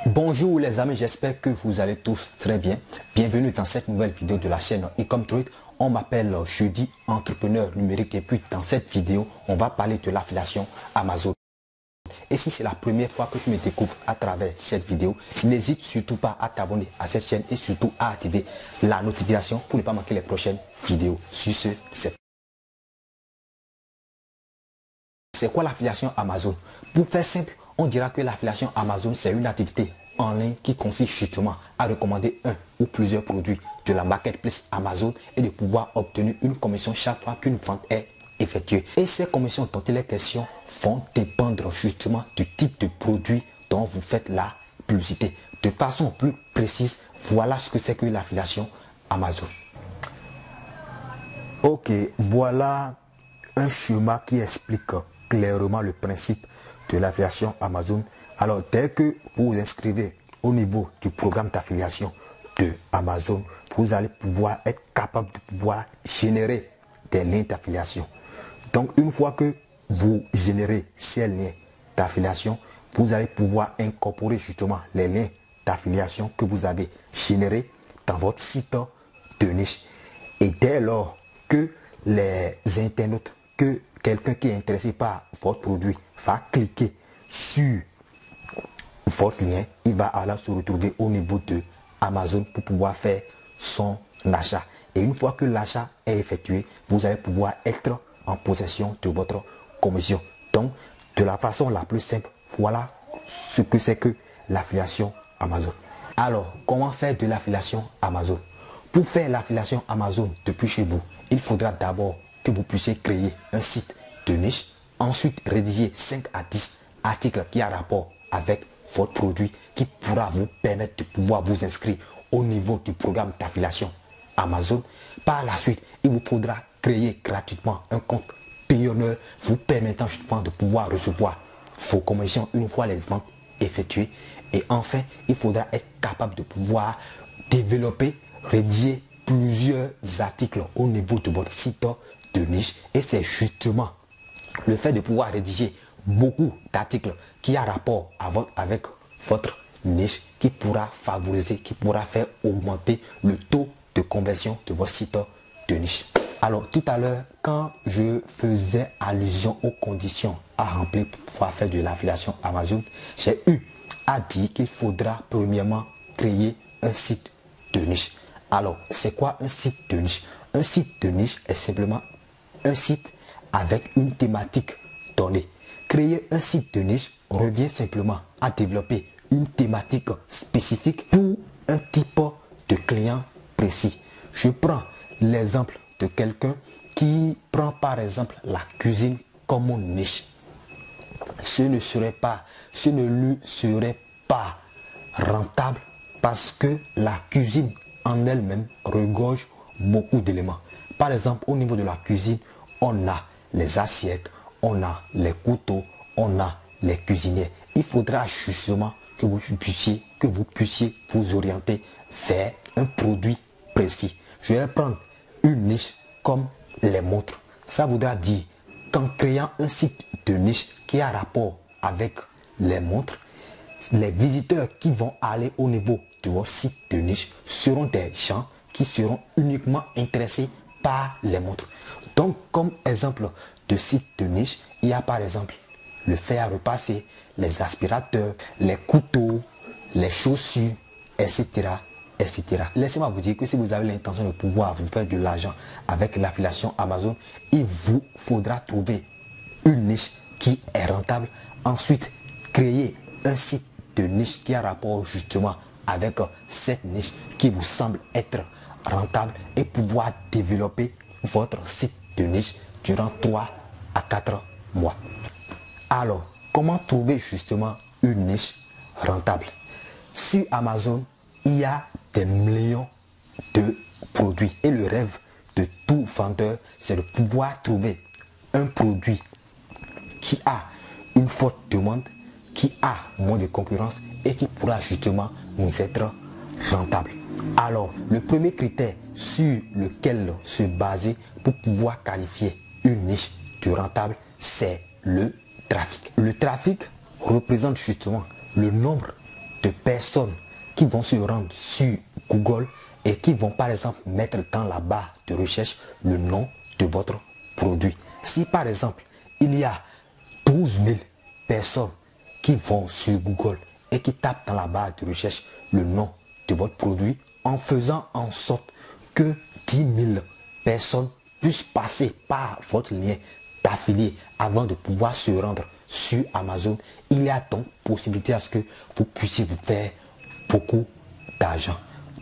Bonjour les amis, j'espère que vous allez tous très bien. Bienvenue dans cette nouvelle vidéo de la chaîne Ecom Trade. On m'appelle Jeudi, entrepreneur numérique, et puis dans cette vidéo, on va parler de l'affiliation Amazon. Et si c'est la première fois que tu me découvres à travers cette vidéo, n'hésite surtout pas à t'abonner à cette chaîne et surtout à activer la notification pour ne pas manquer les prochaines vidéos. Sur ce, c'est quoi l'affiliation Amazon? Pour faire simple, on dira que l'affiliation Amazon, c'est une activité en ligne qui consiste justement à recommander un ou plusieurs produits de la marketplace Amazon et de pouvoir obtenir une commission chaque fois qu'une vente est effectuée. Et ces commissions dont il est question vont dépendre justement du type de produit dont vous faites la publicité. De façon plus précise, voilà ce que c'est que l'affiliation Amazon. Ok, voilà un schéma qui explique clairement le principe de l'affiliation Amazon. Alors, dès que vous vous inscrivez au niveau du programme d'affiliation de Amazon, vous allez pouvoir être capable de pouvoir générer des liens d'affiliation. Donc, une fois que vous générez ces liens d'affiliation, vous allez pouvoir incorporer justement les liens d'affiliation que vous avez générés dans votre site de niche. Et dès lors que les internautes, que quelqu'un qui est intéressé par votre produit va cliquer sur votre lien, il va alors se retrouver au niveau de Amazon pour pouvoir faire son achat. Et une fois que l'achat est effectué, vous allez pouvoir être en possession de votre commission. Donc, de la façon la plus simple, voilà ce que c'est que l'affiliation Amazon. Alors, comment faire de l'affiliation Amazon? Pour faire l'affiliation Amazon depuis chez vous, il faudra d'abord que vous puissiez créer un site de niche, ensuite rédiger 5 à 10 articles qui ont rapport avec votre produit qui pourra vous permettre de pouvoir vous inscrire au niveau du programme d'affiliation Amazon. Par la suite, il vous faudra créer gratuitement un compte payonneur vous permettant justement de pouvoir recevoir vos commissions une fois les ventes effectuées. Et enfin, il faudra être capable de pouvoir développer, rédiger plusieurs articles au niveau de votre site de niche. Et c'est justement le fait de pouvoir rédiger beaucoup d'articles qui a rapport avec votre niche qui pourra favoriser, qui pourra faire augmenter le taux de conversion de votre site de niche. Alors tout à l'heure, quand je faisais allusion aux conditions à remplir pour pouvoir faire de l'affiliation Amazon, j'ai eu à dire qu'il faudra premièrement créer un site de niche. Alors, c'est quoi un site de niche? Un site de niche est simplement un site avec une thématique donnée. Créer un site de niche revient simplement à développer une thématique spécifique pour un type de client précis. Je prends l'exemple de quelqu'un qui prend par exemple la cuisine comme une niche. Ce ne lui serait pas rentable parce que la cuisine en elle-même regorge beaucoup d'éléments. Par exemple, au niveau de la cuisine, on a les assiettes, on a les couteaux, on a les cuisiniers. Il faudra justement que vous puissiez vous orienter vers un produit précis. Je vais prendre une niche comme les montres. Ça voudra dire qu'en créant un site de niche qui a rapport avec les montres, les visiteurs qui vont aller au niveau de votre site de niche seront des gens qui seront uniquement intéressés par les montres. Donc, comme exemple de site de niche, il y a par exemple le fer à repasser, les aspirateurs, les couteaux, les chaussures, etc. etc. Laissez-moi vous dire que si vous avez l'intention de pouvoir vous faire de l'argent avec l'affiliation Amazon, il vous faudra trouver une niche qui est rentable. Ensuite, créer un site de niche qui a rapport justement avec cette niche qui vous semble être rentable et pouvoir développer votre site de niche durant 3 à 4 mois. Alors, comment trouver justement une niche rentable? Sur Amazon, il y a des millions de produits et le rêve de tout vendeur, c'est de pouvoir trouver un produit qui a une forte demande, qui a moins de concurrence et qui pourra justement nous être rentable. Alors, le premier critère sur lequel se baser pour pouvoir qualifier une niche de rentable, c'est le trafic. Le trafic représente justement le nombre de personnes qui vont se rendre sur Google et qui vont par exemple mettre dans la barre de recherche le nom de votre produit. Si par exemple il y a 12 000 personnes qui vont sur Google et qui tapent dans la barre de recherche le nom de votre produit, en faisant en sorte que 10 000 personnes puissent passer par votre lien d'affilié avant de pouvoir se rendre sur Amazon, il y a donc possibilité à ce que vous puissiez vous faire beaucoup d'argent.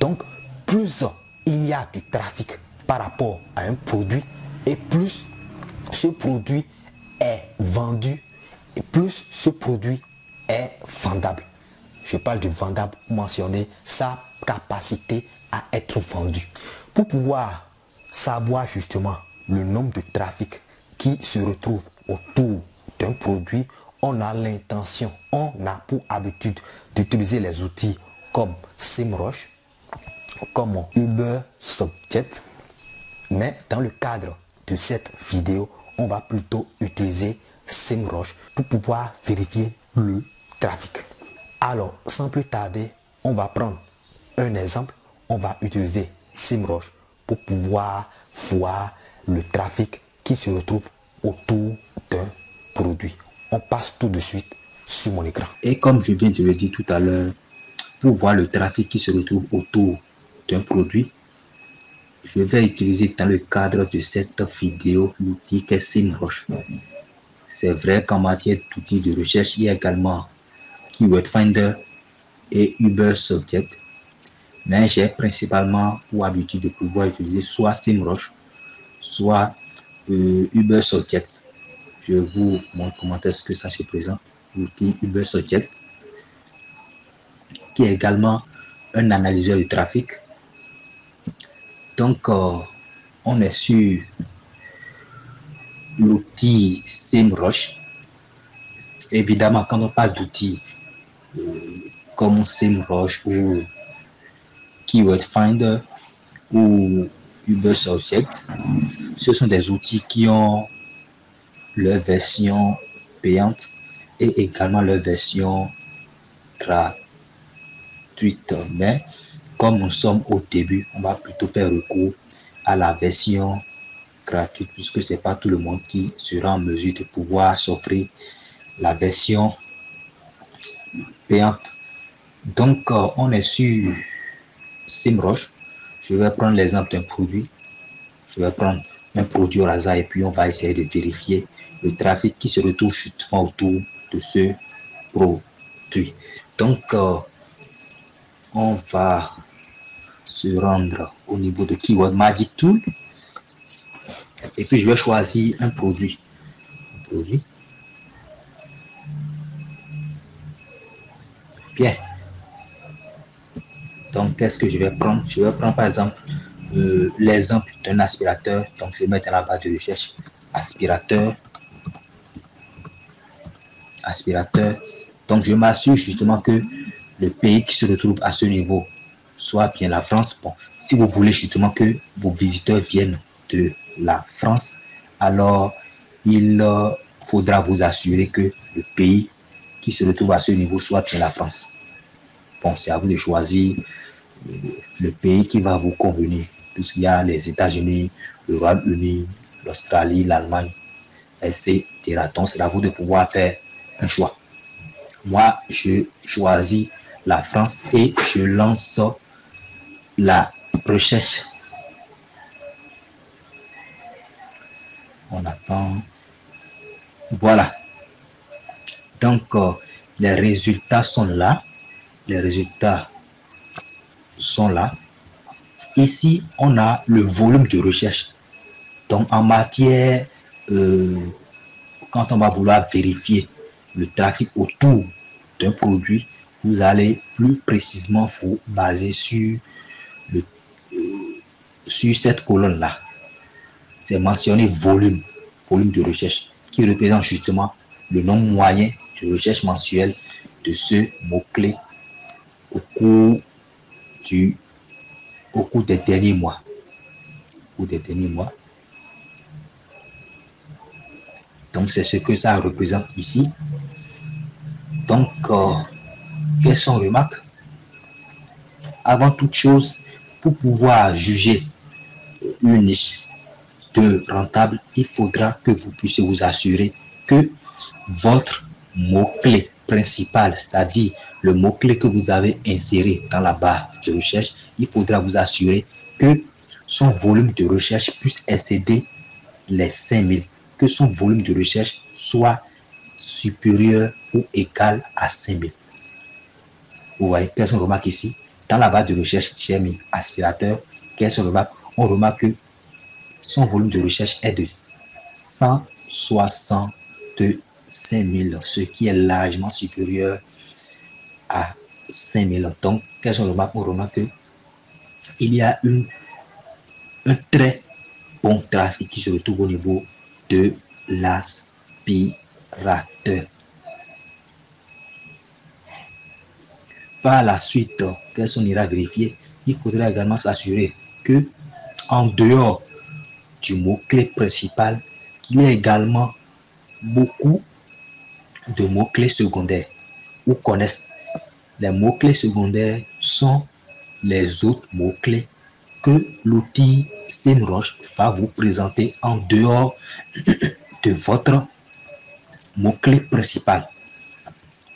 Donc, plus il y a du trafic par rapport à un produit et plus ce produit est vendu et plus ce produit est vendable. Je parle de vendable pour mentionner sa capacité à être vendu. Pour pouvoir savoir justement le nombre de trafic qui se retrouve autour d'un produit, on a l'intention, on a pour habitude d'utiliser les outils comme SEMrush, comme Ubersuggest. Mais dans le cadre de cette vidéo, on va plutôt utiliser SEMrush pour pouvoir vérifier le trafic. Alors, sans plus tarder, on va prendre un exemple. On va utiliser SEMrush pour pouvoir voir le trafic qui se retrouve autour d'un produit. On passe tout de suite sur mon écran. Et comme je viens de le dire tout à l'heure, pour voir le trafic qui se retrouve autour d'un produit, je vais utiliser dans le cadre de cette vidéo l'outil qu'est SEMrush. C'est vrai qu'en matière d'outils de recherche, il y a également Keyword Finder et Ubersuggest, mais j'ai principalement pour habitude de pouvoir utiliser soit SEMrush, soit Ubersuggest. Je vous montre comment est-ce que ça se présente. L'outil Ubersuggest, qui est également un analyseur de trafic. Donc, on est sur l'outil SEMrush. Évidemment, quand on parle d'outils comme SEMrush ou Keyword Finder ou Ubersuggest, ce sont des outils qui ont leur version payante et également leur version gratuite. Mais comme nous sommes au début, on va plutôt faire recours à la version gratuite puisque c'est pas tout le monde qui sera en mesure de pouvoir s'offrir la version payante. Donc, on est sur SEMrush. Je vais prendre l'exemple d'un produit. Je vais prendre un produit au hasard et puis on va essayer de vérifier le trafic qui se retrouve justement autour de ce produit. Donc, on va se rendre au niveau de Keyword Magic Tool et puis je vais choisir un produit. Bien. Donc, qu'est-ce que je vais prendre? Je vais prendre par exemple l'exemple d'un aspirateur. Donc, je vais mettre dans la barre de recherche aspirateur. Donc, je m'assure justement que le pays qui se retrouve à ce niveau soit bien la France. Bon, si vous voulez justement que vos visiteurs viennent de la France, alors il faudra vous assurer que le pays qui se retrouve à ce niveau soit bien la France. Bon, c'est à vous de choisir le pays qui va vous convenir, puisqu'il y a les États-Unis, le Royaume-Uni, l'Australie, l'Allemagne, etc. Donc, c'est à vous de pouvoir faire un choix. Moi, je choisis la France et je lance la recherche. On attend. Voilà. Donc, les résultats sont là. Ici, on a le volume de recherche. Donc, en matière, quand on va vouloir vérifier le trafic autour d'un produit, vous allez plus précisément vous baser sur cette colonne-là. C'est mentionné volume de recherche, qui représente justement le nombre moyen de recherche mensuelle de ce mot-clé au cours des derniers mois. Donc, c'est ce que ça représente ici. Donc, quelles sont remarques? Avant toute chose, pour pouvoir juger une niche de rentable, il faudra que vous puissiez vous assurer que votre mot-clé principal, c'est-à-dire le mot-clé que vous avez inséré dans la barre de recherche, il faudra vous assurer que son volume de recherche puisse excéder les 5000, que son volume de recherche soit supérieur ou égal à 5000. Vous voyez, quelles sont les remarques ici? Dans la barre de recherche, j'ai mis aspirateur. Quelles sont les remarques? On remarque que son volume de recherche est de 165 000, ce qui est largement supérieur à 5000. Donc, quelles sont les remarques? On remarque qu'il y a un très bon trafic qui se retrouve au niveau de l'aspirateur. Par la suite, qu'est-ce qu'on ira vérifier? Il faudra également s'assurer que, en dehors du mot-clé principal, qu'il y a également beaucoup de mots-clés secondaires. Vous connaissez les mots-clés secondaires sont les autres mots-clés que l'outil SEMrush va vous présenter en dehors de votre mot-clé principal.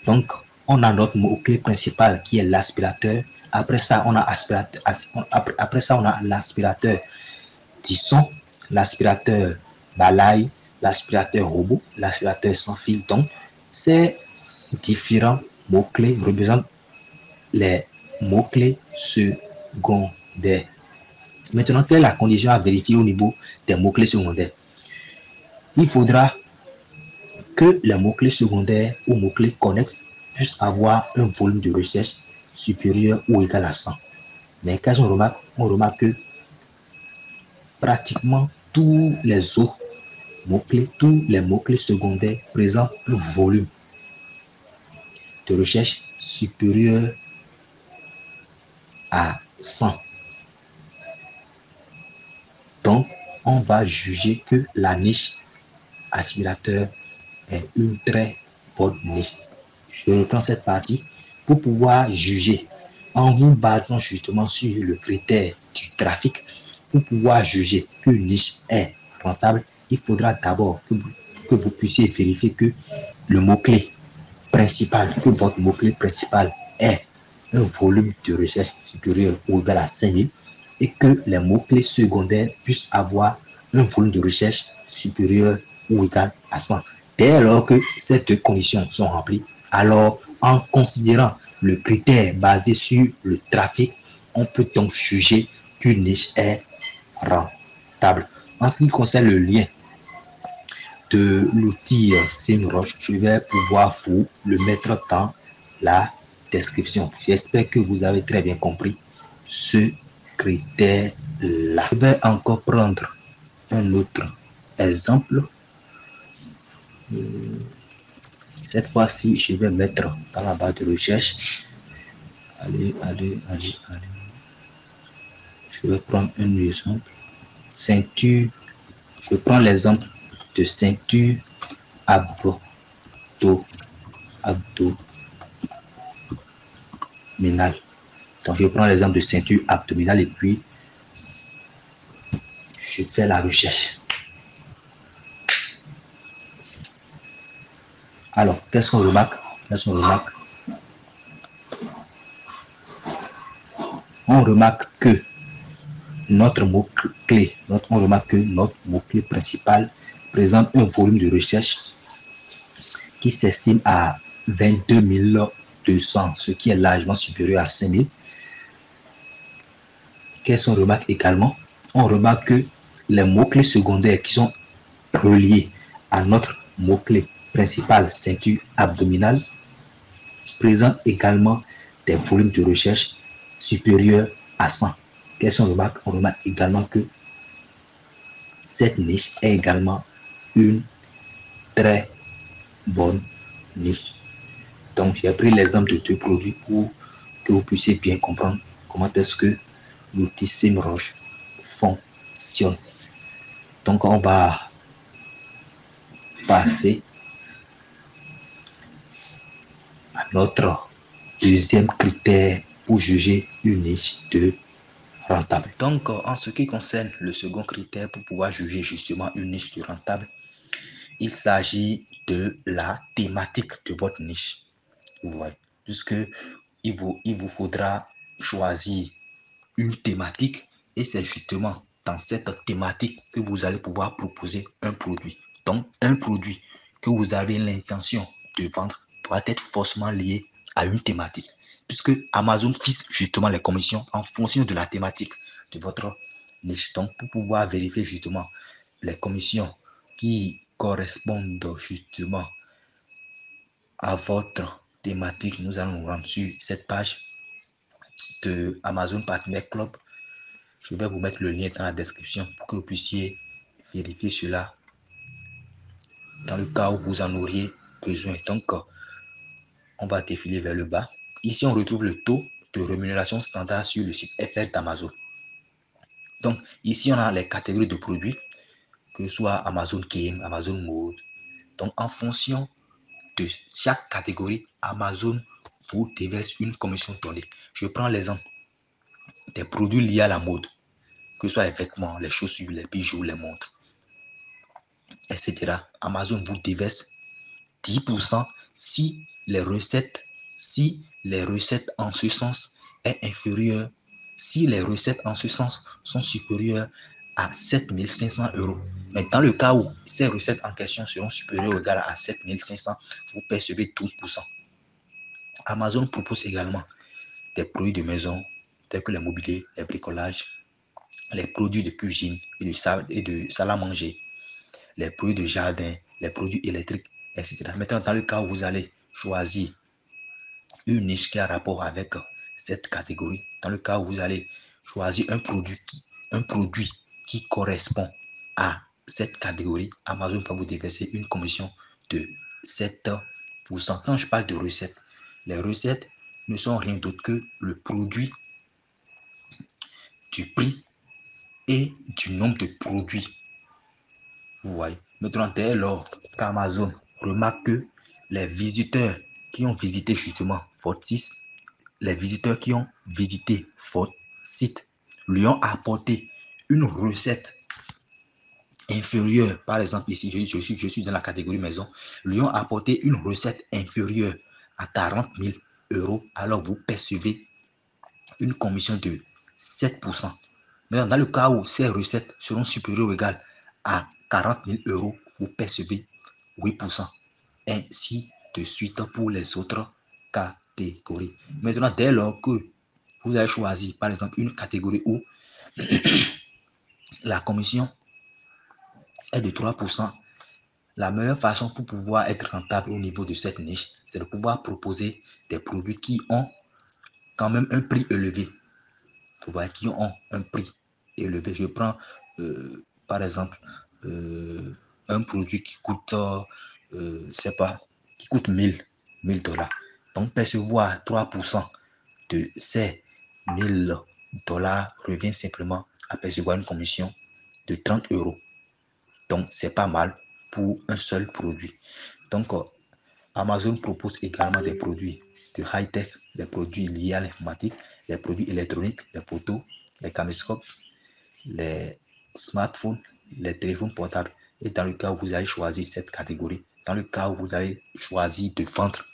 Donc, on a notre mot-clé principal qui est l'aspirateur. Après ça, on a l'aspirateur tisson, l'aspirateur balaye, l'aspirateur robot, l'aspirateur sans fil. Donc, ces différents mots-clés représentent les mots-clés secondaires. Maintenant, quelle est la condition à vérifier au niveau des mots-clés secondaires? Il faudra que les mots-clés secondaires ou mots-clés connexes puissent avoir un volume de recherche supérieur ou égal à 100. Mais quand on remarque que pratiquement tous les autres mots-clés, tous les mots-clés secondaires présentent un volume de recherche supérieur à 100. Donc, on va juger que la niche aspirateur est une très bonne niche. Je reprends cette partie pour pouvoir juger en vous basant justement sur le critère du trafic. Pour pouvoir juger qu'une niche est rentable, il faudra d'abord que vous puissiez vérifier que le mot-clé principal, que votre mot-clé principal est un volume de recherche supérieur ou égal à 5000 et que les mots-clés secondaires puissent avoir un volume de recherche supérieur ou égal à 100. Dès lors que ces deux conditions sont remplies, alors en considérant le critère basé sur le trafic, on peut donc juger qu'une niche est rentable. En ce qui concerne le lien de l'outil SEMrush, je vais pouvoir vous le mettre dans la description. J'espère que vous avez très bien compris ce critère-là. Je vais encore prendre un autre exemple. Cette fois-ci, je vais mettre dans la barre de recherche. Allez. Je vais prendre un exemple. Ceinture. Je prends l'exemple de ceinture abdominale. Donc, je prends l'exemple de ceinture abdominale et puis je fais la recherche. Alors, qu'est-ce qu'on remarque? On remarque que notre mot-clé, notre mot-clé principal présente un volume de recherche qui s'estime à 22 200, ce qui est largement supérieur à 5000. Qu'est-ce qu'on remarque également? On remarque que les mots-clés secondaires qui sont reliés à notre mot-clé principal, ceinture abdominale, présentent également des volumes de recherche supérieurs à 100. Qu'est-ce qu'on remarque? On remarque également que cette niche est également une très bonne niche. Donc, j'ai pris l'exemple de deux produits pour que vous puissiez bien comprendre comment est-ce que l'outil SEMrush fonctionne. Donc, on va passer à notre deuxième critère pour juger une niche de rentable. Donc, en ce qui concerne le second critère pour pouvoir juger justement une niche de rentable, il s'agit de la thématique de votre niche. Vous voyez, puisque il vous faudra choisir une thématique et c'est justement dans cette thématique que vous allez pouvoir proposer un produit. Donc, un produit que vous avez l'intention de vendre doit être forcément lié à une thématique, puisque Amazon fixe justement les commissions en fonction de la thématique de votre niche. Donc, pour pouvoir vérifier justement les commissions qui correspondent justement à votre thématique, nous allons nous rendre sur cette page de Amazon Partner Club. Je vais vous mettre le lien dans la description pour que vous puissiez vérifier cela dans le cas où vous en auriez besoin. Donc, on va défiler vers le bas. Ici, on retrouve le taux de rémunération standard sur le site FR d'Amazon. Donc, ici, on a les catégories de produits, que ce soit Amazon Game, Amazon Mode. Donc, en fonction de chaque catégorie, Amazon vous déverse une commission donnée. Je prends l'exemple des produits liés à la mode, que ce soit les vêtements, les chaussures, les bijoux, les montres, etc. Amazon vous déverse 10% si les recettes en ce sens est inférieure, si les recettes en ce sens sont supérieures à 7500 €. Mais dans le cas où ces recettes en question seront supérieures ou égales à 7500, vous percevez 12%. Amazon propose également des produits de maison tels que les mobiliers, les bricolages, les produits de cuisine et de salle à manger, les produits de jardin, les produits électriques, etc. Maintenant, dans le cas où vous allez choisir une niche qui a rapport avec cette catégorie, dans le cas où vous allez choisir un produit qui correspond à cette catégorie, Amazon va vous déverser une commission de 7%. Quand je parle de recettes, les recettes ne sont rien d'autre que le produit du prix et du nombre de produits. Vous voyez. Maintenant, dès lors qu'Amazon remarque que les visiteurs qui ont visité justement votre site, les visiteurs qui ont visité votre site lui ont apporté une recette inférieure, par exemple ici, je suis dans la catégorie maison, lui ont apporté une recette inférieure à 40 000 €, alors vous percevez une commission de 7%. Maintenant, dans le cas où ces recettes seront supérieures ou égales à 40 000 €, vous percevez 8%. Ainsi de suite pour les autres catégories. Maintenant, dès lors que vous avez choisi, par exemple, une catégorie où la commission est de 3%, la meilleure façon pour pouvoir être rentable au niveau de cette niche, c'est de pouvoir proposer des produits qui ont quand même un prix élevé. Vous voyez, qui ont un prix élevé. Je prends par exemple un produit qui coûte, je sais pas, qui coûte 1000 $. Donc percevoir 3% de ces 1000 $ revient simplement à percevoir une commission de 30 €. Donc c'est pas mal pour un seul produit. Donc Amazon propose également des produits de high-tech, des produits liés à l'informatique, les produits électroniques, les photos, les caméscopes, les smartphones, les téléphones portables. Et dans le cas où vous allez choisir cette catégorie, dans le cas où vous allez choisir de vendre,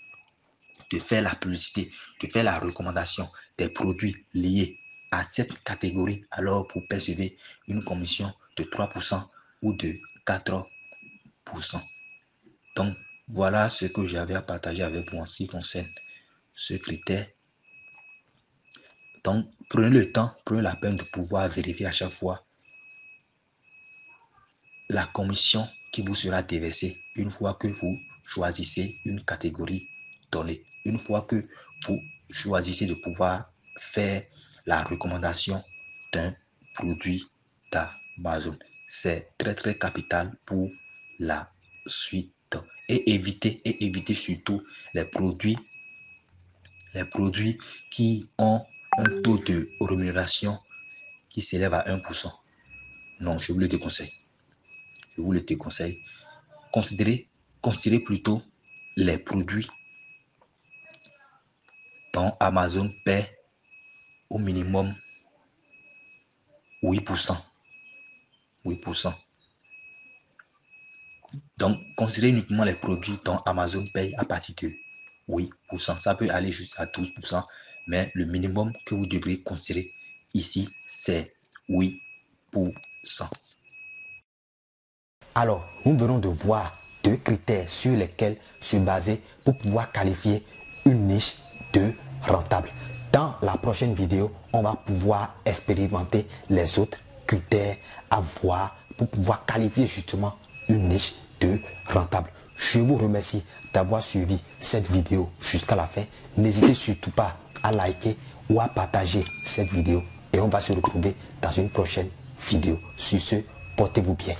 de faire la publicité, de faire la recommandation des produits liés à cette catégorie, alors vous percevez une commission de 3% ou de 4%. Donc, voilà ce que j'avais à partager avec vous en ce qui concerne ce critère. Donc, prenez le temps, prenez la peine de pouvoir vérifier à chaque fois la commission qui vous sera déversée une fois que vous choisissez une catégorie donnée. Une fois que vous choisissez de pouvoir faire la recommandation d'un produit d'Amazon. C'est très, très capital pour la suite. Et éviter surtout les produits qui ont un taux de rémunération qui s'élève à 1%. Non, je vous le déconseille. Je vous le déconseille. Considérez plutôt les produits ton Amazon paie au minimum 8%. 8%. Donc, considérez uniquement les produits dont Amazon paye à partir de 8%. Ça peut aller jusqu'à 12%, mais le minimum que vous devrez considérer ici, c'est 8%. Alors, nous venons de voir 2 critères sur lesquels se baser pour pouvoir qualifier une niche de rentable. Dans la prochaine vidéo, on va pouvoir expérimenter les autres critères à voir pour pouvoir qualifier justement une niche de rentable. Je vous remercie d'avoir suivi cette vidéo jusqu'à la fin. N'hésitez surtout pas à liker ou à partager cette vidéo et on va se retrouver dans une prochaine vidéo. Sur ce, portez-vous bien.